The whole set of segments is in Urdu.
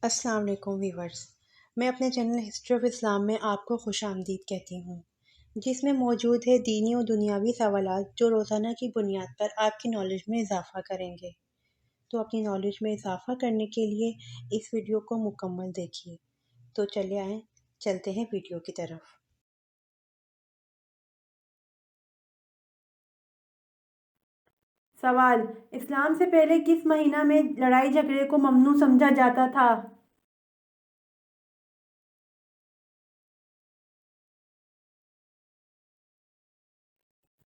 السلام علیکم ویورز، میں اپنے چینل ہسٹری آف اسلام میں آپ کو خوش آمدید کہتی ہوں، جس میں موجود ہے دینی و دنیاوی سوالات جو روزانہ کی بنیاد پر آپ کی نالج میں اضافہ کریں گے۔ تو اپنی نالج میں اضافہ کرنے کے لیے اس ویڈیو کو مکمل دیکھیے۔ تو چلے آئیں، چلتے ہیں ویڈیو کی طرف۔ سوال: اسلام سے پہلے کس مہینہ میں لڑائی جھگڑے کو ممنوع سمجھا جاتا تھا؟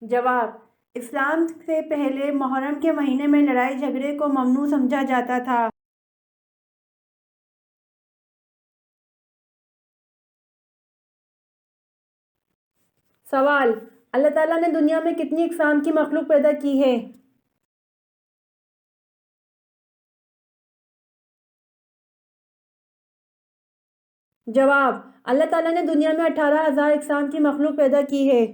جواب: اسلام سے پہلے محرم کے مہینے میں لڑائی جھگڑے کو ممنوع سمجھا جاتا تھا۔ سوال: اللہ تعالیٰ نے دنیا میں کتنی اقسام کی مخلوق پیدا کی ہے؟ جواب: اللہ تعالیٰ نے دنیا میں 18,000 اقسام کی مخلوق پیدا کی ہے۔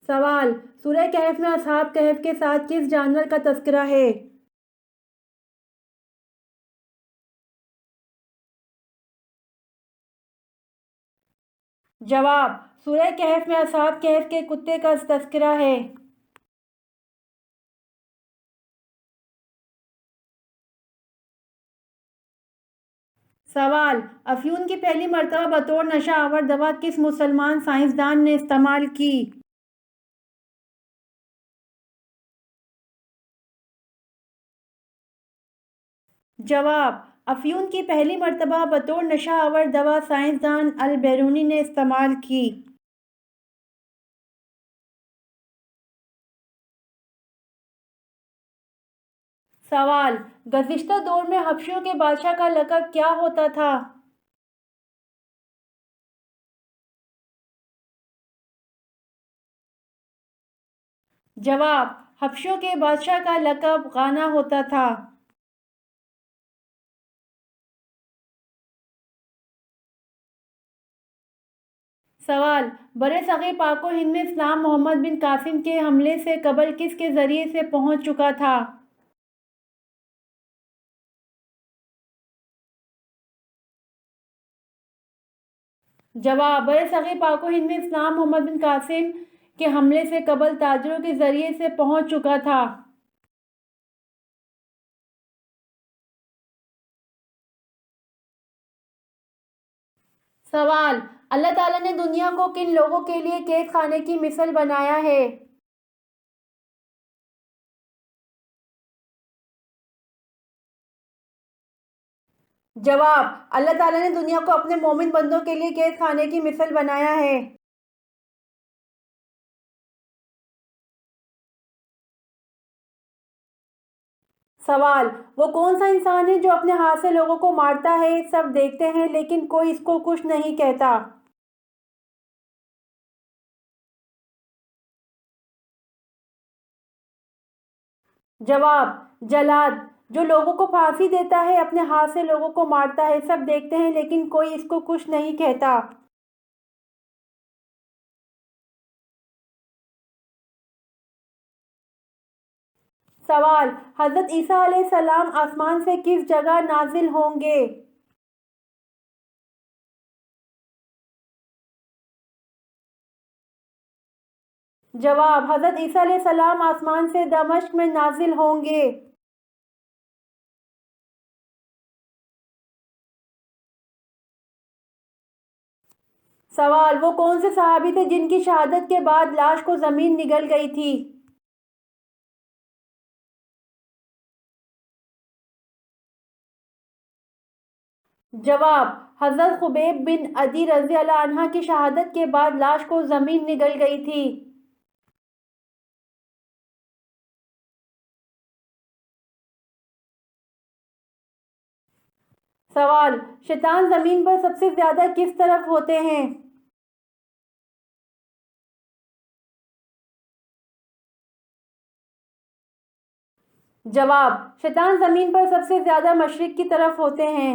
سوال: سورہ کہف میں اصحاب کہف کے ساتھ کس جانور کا تذکرہ ہے؟ جواب: سورہ کہف میں اصحاب کہف کے کتے کا تذکرہ ہے۔ سوال: افیون کی پہلی مرتبہ بطور نشہ آور دوا کس مسلمان سائنسدان نے استعمال کی؟ جواب: افیون کی پہلی مرتبہ بطور نشہ آور دوا سائنسدان البیرونی نے استعمال کی۔ سوال: گزشتہ دور میں حبشیوں کے بادشاہ کا لقب کیا ہوتا تھا؟ جواب: حبشیوں کے بادشاہ کا لقب غانا ہوتا تھا۔ سوال: برصغیر پاک و ہند میں اسلام محمد بن قاسم کے حملے سے قبل کس کے ذریعے سے پہنچ چکا تھا؟ جواب: برصغیر پاک و ہند میں اسلام محمد بن قاسم کے حملے سے قبل تاجروں کے ذریعے سے پہنچ چکا تھا۔ سوال: اللہ تعالیٰ نے دنیا کو کن لوگوں کے لیے قید خانے کی مثل بنایا ہے؟ جواب: اللہ تعالیٰ نے دنیا کو اپنے مومن بندوں کے لیے قید خانے کی مثل بنایا ہے۔ سوال: وہ کون سا انسان ہے جو اپنے ہاتھ سے لوگوں کو مارتا ہے، سب دیکھتے ہیں لیکن کوئی اس کو کچھ نہیں کہتا؟ جواب: جلاد، جو لوگوں کو پھانسی دیتا ہے، اپنے ہاتھ سے لوگوں کو مارتا ہے، سب دیکھتے ہیں لیکن کوئی اس کو کچھ نہیں کہتا۔ سوال: حضرت عیسیٰ علیہ السلام آسمان سے کس جگہ نازل ہوں گے؟ جواب: حضرت عیسیٰ علیہ السلام آسمان سے دمشق میں نازل ہوں گے۔ سوال: وہ کون سے صحابی تھے جن کی شہادت کے بعد لاش کو زمین نگل گئی تھی؟ جواب: حضرت خبیب بن عدی رضی اللہ عنہ کی شہادت کے بعد لاش کو زمین نگل گئی تھی۔ سوال: شیطان زمین پر سب سے زیادہ کس طرف ہوتے ہیں؟ جواب: شیطان زمین پر سب سے زیادہ مشرق کی طرف ہوتے ہیں۔